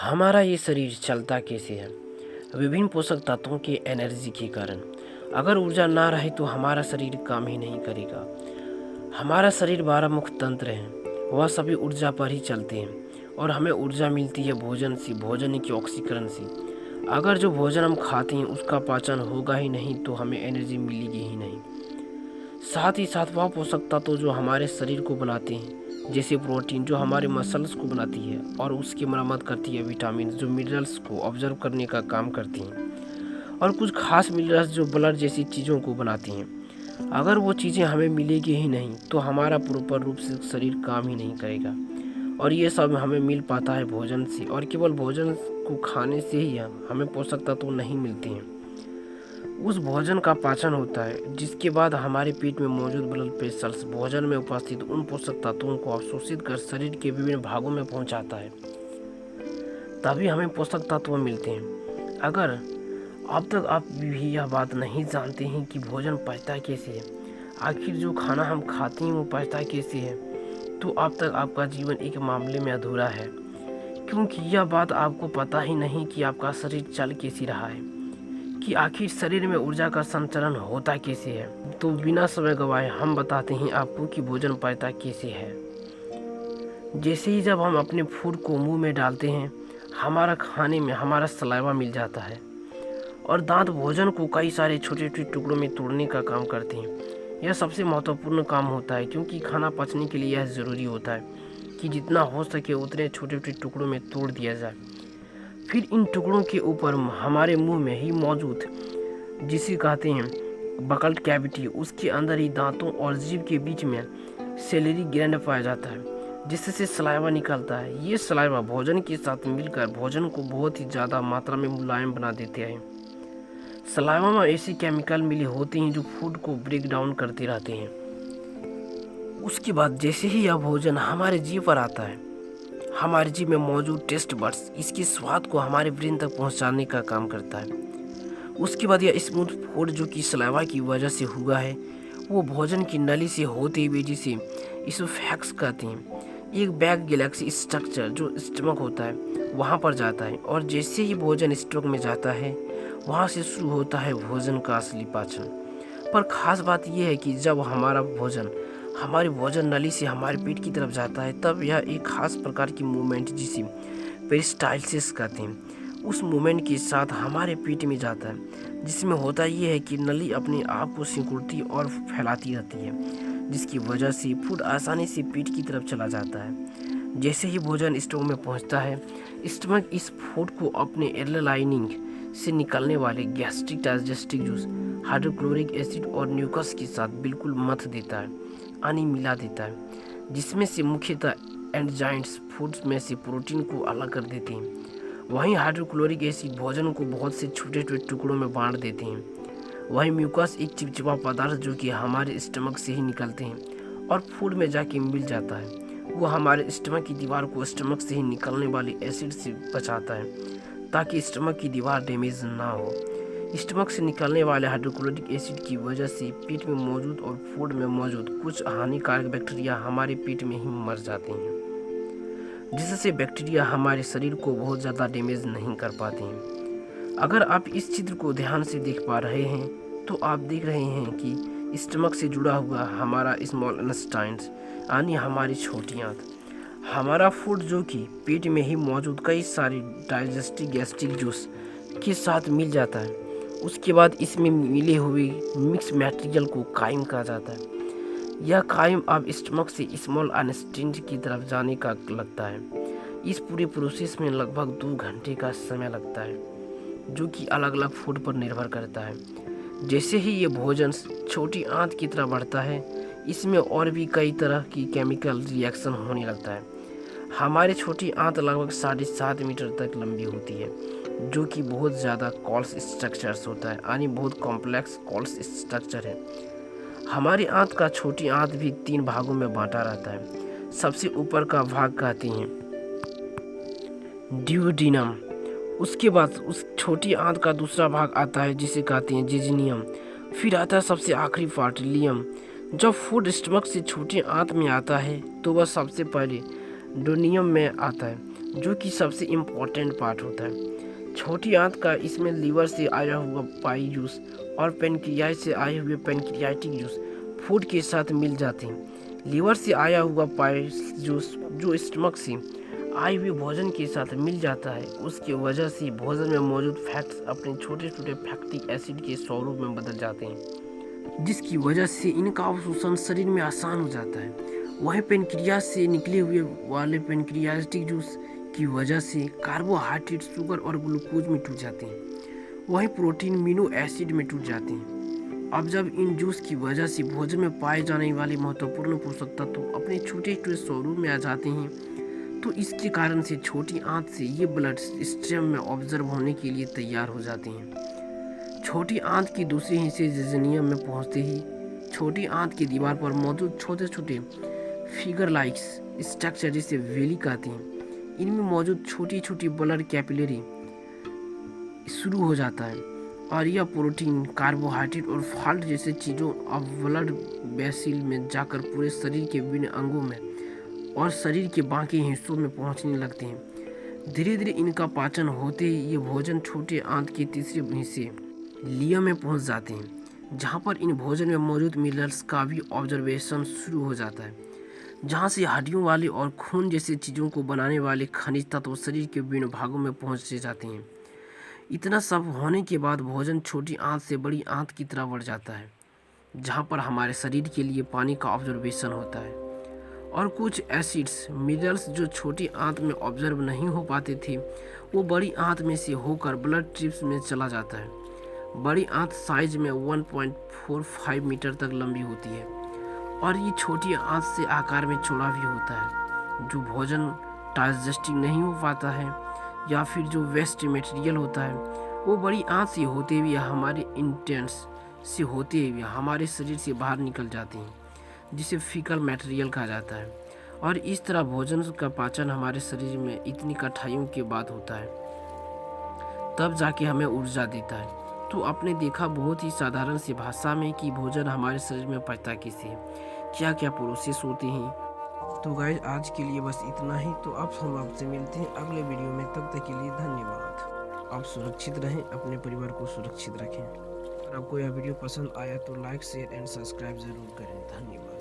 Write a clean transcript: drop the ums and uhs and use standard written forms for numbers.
हमारा ये शरीर चलता कैसे है? विभिन्न पोषक तत्वों के एनर्जी के कारण। अगर ऊर्जा ना रहे तो हमारा शरीर काम ही नहीं करेगा। हमारा शरीर 12 मुख्य तंत्र हैं, वह सभी ऊर्जा पर ही चलते हैं और हमें ऊर्जा मिलती है भोजन से, भोजन की ऑक्सीकरण से। अगर जो भोजन हम खाते हैं उसका पाचन होगा ही नहीं तो हमें एनर्जी मिलेगी ही नहीं। साथ ही साथ वह पोषक तत्व जो हमारे शरीर को बनाते हैं, जैसे प्रोटीन जो हमारे मसल्स को बनाती है और उसकी मरम्मत करती है, विटामिन जो मिनरल्स को ऑब्जर्व करने का काम करती हैं, और कुछ खास मिनरल्स जो ब्लड जैसी चीज़ों को बनाती हैं। अगर वो चीज़ें हमें मिलेगी ही नहीं तो हमारा प्रॉपर रूप से शरीर काम ही नहीं करेगा। और ये सब हमें मिल पाता है भोजन से, और केवल भोजन को खाने से ही हमें पोषक तत्व नहीं मिलते हैं। उस भोजन का पाचन होता है, जिसके बाद हमारे पेट में मौजूद ब्लड वेसल्स भोजन में उपस्थित उन पोषक तत्वों को अवशोषित कर शरीर के विभिन्न भागों में पहुंचाता है, तभी हमें पोषक तत्व मिलते हैं। अगर अब तक आप भी यह बात नहीं जानते हैं कि भोजन पचता कैसे है, आखिर जो खाना हम खाते हैं वो पचता कैसे है, तो अब तक आपका जीवन एक मामले में अधूरा है, क्योंकि यह बात आपको पता ही नहीं कि आपका शरीर चल कैसे रहा है, कि आखिर शरीर में ऊर्जा का संचरण होता कैसे है। तो बिना समय गवाए हम बताते हैं आपको कि भोजन पचता कैसे है। जैसे ही जब हम अपने फूड को मुंह में डालते हैं, हमारा खाने में हमारा सलाइवा मिल जाता है और दांत भोजन को कई सारे छोटे छोटे टुकड़ों में तोड़ने का काम करते हैं। यह सबसे महत्वपूर्ण काम होता है, क्योंकि खाना पचने के लिए यह ज़रूरी होता है कि जितना हो सके उतने छोटे छोटे टुकड़ों में तोड़ दिया जाए। फिर इन टुकड़ों के ऊपर हमारे मुंह में ही मौजूद, जिसे कहते हैं बकल कैविटी, उसके अंदर ही दांतों और जीभ के बीच में सेलेरी ग्लैंड पाया जाता है, जिससे सलाइवा निकलता है। ये सलाइवा भोजन के साथ मिलकर भोजन को बहुत ही ज़्यादा मात्रा में मुलायम बना देते हैं। सलाइवा में ऐसे केमिकल मिले होते हैं जो फूड को ब्रेक डाउन करते रहते हैं। उसके बाद जैसे ही यह भोजन हमारे जीभ पर आता है, हमारे जीभ में मौजूद टेस्ट बड्स इसके स्वाद को हमारे ब्रेन तक पहुंचाने का काम करता है। उसके बाद यह स्मूथ फूड जो कि सलाइवा की वजह से हुआ है, वो भोजन की नली से होते हुए, जिसे इसोफेगस कहते हैं, एक बैग गैलेक्सी स्ट्रक्चर जो स्टमक होता है वहाँ पर जाता है। और जैसे ही भोजन स्टमक में जाता है, वहाँ से शुरू होता है भोजन का असली पाचन। पर खास बात यह है कि जब हमारे भोजन नली से हमारे पेट की तरफ जाता है, तब यह एक खास प्रकार की मूवमेंट जिसे पेरिस्टाल्सिस कहते हैं, उस मूवमेंट के साथ हमारे पेट में जाता है, जिसमें होता यह है कि नली अपने आप को सिकुड़ती और फैलाती रहती है, जिसकी वजह से फूड आसानी से पेट की तरफ चला जाता है। जैसे ही भोजन स्टमक में पहुंचता है, स्टमक इस फूड को अपने एयर लाइनिंग से निकलने वाले gastric digestive juice, hydrochloric acid और न्यूकस के साथ बिल्कुल मथ देता है, यानी मिला देता है, जिसमें से मुख्यतः एंजाइम्स फूड्स में से प्रोटीन को अलग कर देते हैं। वहीं हाइड्रोक्लोरिक एसिड भोजन को बहुत से छोटे छोटे टुकड़ों में बांट देते हैं। वहीं म्यूकस एक चिपचिपा पदार्थ जो कि हमारे स्टमक से ही निकलते हैं और फूड में जाके मिल जाता है, वो हमारे स्टमक की दीवार को स्टमक से ही निकलने वाले एसिड से बचाता है, ताकि स्टमक की दीवार डैमेज ना हो। स्टमक से निकलने वाले हाइड्रोक्लोरिक एसिड की वजह से पेट में मौजूद और फूड में मौजूद कुछ हानिकारक बैक्टीरिया हमारे पेट में ही मर जाते हैं, जिससे बैक्टीरिया हमारे शरीर को बहुत ज़्यादा डैमेज नहीं कर पाते हैं। अगर आप इस चित्र को ध्यान से देख पा रहे हैं तो आप देख रहे हैं कि स्टमक से जुड़ा हुआ हमारा स्मॉल इंटेस्टाइन्स, यानी हमारी छोटी आंत, हमारा फूड जो कि पेट में ही मौजूद कई सारे डाइजेस्टिव गैस्ट्रिक जूस के साथ मिल जाता है। उसके बाद इसमें मिले हुए मिक्स मटेरियल को काइम कहा जाता है। यह काइम अब स्टमक से स्मॉल इंटेस्टाइन की तरफ जाने का लगता है। इस पूरे प्रोसेस में लगभग 2 घंटे का समय लगता है, जो कि अलग अलग फूड पर निर्भर करता है। जैसे ही ये भोजन छोटी आंत की तरफ बढ़ता है, इसमें और भी कई तरह की केमिकल रिएक्शन होने लगता है। हमारी छोटी आंत लगभग 7.5 मीटर तक लंबी होती है, जो कि बहुत ज़्यादा कॉल्स स्ट्रक्चर्स होता है, यानी बहुत कॉम्प्लेक्स कॉल्स स्ट्रक्चर है। हमारी आंत का छोटी आंत भी 3 भागों में बांटा रहता है। सबसे ऊपर का भाग कहते हैं ड्यूोडेनम। उसके बाद उस छोटी आंत का दूसरा भाग आता है जिसे कहते हैं जेजुनियम। फिर आता है सबसे आखिरी पार्ट लियम। जब फूड स्टमक से छोटी आंत में आता है तो वह सबसे पहले डोनियम में आता है, जो कि सबसे इम्पोर्टेंट पार्ट होता है। छोटी आंत का इसमें लीवर से आया हुआ पाई जूस और पेनक्रियाज से आए हुए पेनक्रियाटिक जूस फूड के साथ मिल जाते हैं। लीवर से आया हुआ पाई जूस जो स्टमक से आए हुए भोजन के साथ मिल जाता है, उसकी वजह से भोजन में मौजूद फैट्स अपने छोटे छोटे फैक्टिक एसिड के स्वरूप में बदल जाते हैं, जिसकी वजह से इनका अवशोषण शरीर में आसान हो जाता है। वहीं पेनक्रियाज से निकले हुए वाले पेनक्रियाटिक जूस की वजह से कार्बोहाइड्रेट, शुगर और ग्लूकोज में टूट जाते हैं। वहीं प्रोटीन, अमीनो एसिड में टूट जाते हैं। अब जब इन जूस की वजह से भोजन में पाए जाने वाले महत्वपूर्ण पोषक तत्व अपने छोटे छोटे स्वरूप में आ जाते हैं, तो इसके कारण से छोटी आंत से ये ब्लड स्ट्रीम में ऑब्जर्व होने के लिए तैयार हो जाते हैं। छोटी आंत की दूसरे हिस्से जेजुनियम में पहुंचते ही छोटी आंत की दीवार पर मौजूद छोटे छोटे फिगर लाइक्स स्ट्रक्चर जिसे वेली कहते हैं, इनमें मौजूद छोटी छोटी ब्लड कैपिलरी शुरू हो जाता है और यह प्रोटीन, कार्बोहाइड्रेट और फॉल्ट जैसे चीज़ों अब ब्लड वेसल में जाकर पूरे शरीर के विभिन्न अंगों में और शरीर के बाकी हिस्सों में पहुंचने लगते हैं। धीरे धीरे इनका पाचन होते ही ये भोजन छोटे आंत के तीसरे हिस्से लियम में पहुंच जाते हैं, जहां पर इन भोजन में मौजूद मिनरल्स का भी ऑब्जर्वेशन शुरू हो जाता है, जहां से हड्डियों वाले और खून जैसे चीज़ों को बनाने वाले खनिज तत्व शरीर के विभिन्न भागों में पहुंच जाते हैं। इतना सब होने के बाद भोजन छोटी आंत से बड़ी आंत की तरफ बढ़ जाता है, जहां पर हमारे शरीर के लिए पानी का ऑब्जर्वेशन होता है और कुछ एसिड्स, मिनरल्स जो छोटी आंत में ऑब्जर्व नहीं हो पाते थे, वो बड़ी आंत में से होकर ब्लड स्ट्रीम्स में चला जाता है। बड़ी आंत साइज में 1.45 मीटर तक लंबी होती है और ये छोटी आंत से आकार में चौड़ा भी होता है। जो भोजन डाइजेस्टिंग नहीं हो पाता है या फिर जो वेस्ट मटेरियल होता है, वो बड़ी आंत से होते हुए हमारे इंटेंस से होते हुए हमारे शरीर से बाहर निकल जाते हैं, जिसे फीकल मटेरियल कहा जाता है। और इस तरह भोजन का पाचन हमारे शरीर में इतनी कठिनाइयों के बाद होता है, तब जाके हमें ऊर्जा देता है। तो आपने देखा बहुत ही साधारण सी भाषा में कि भोजन हमारे शरीर में पचता कैसे है, क्या क्या प्रोसेस होते हैं। तो गाइस आज के लिए बस इतना ही। तो अब हम आपसे मिलते हैं अगले वीडियो में, तब तक के लिए धन्यवाद। आप सुरक्षित रहें, अपने परिवार को सुरक्षित रखें। अगर आपको यह वीडियो पसंद आया तो लाइक, शेयर एंड सब्सक्राइब जरूर करें। धन्यवाद।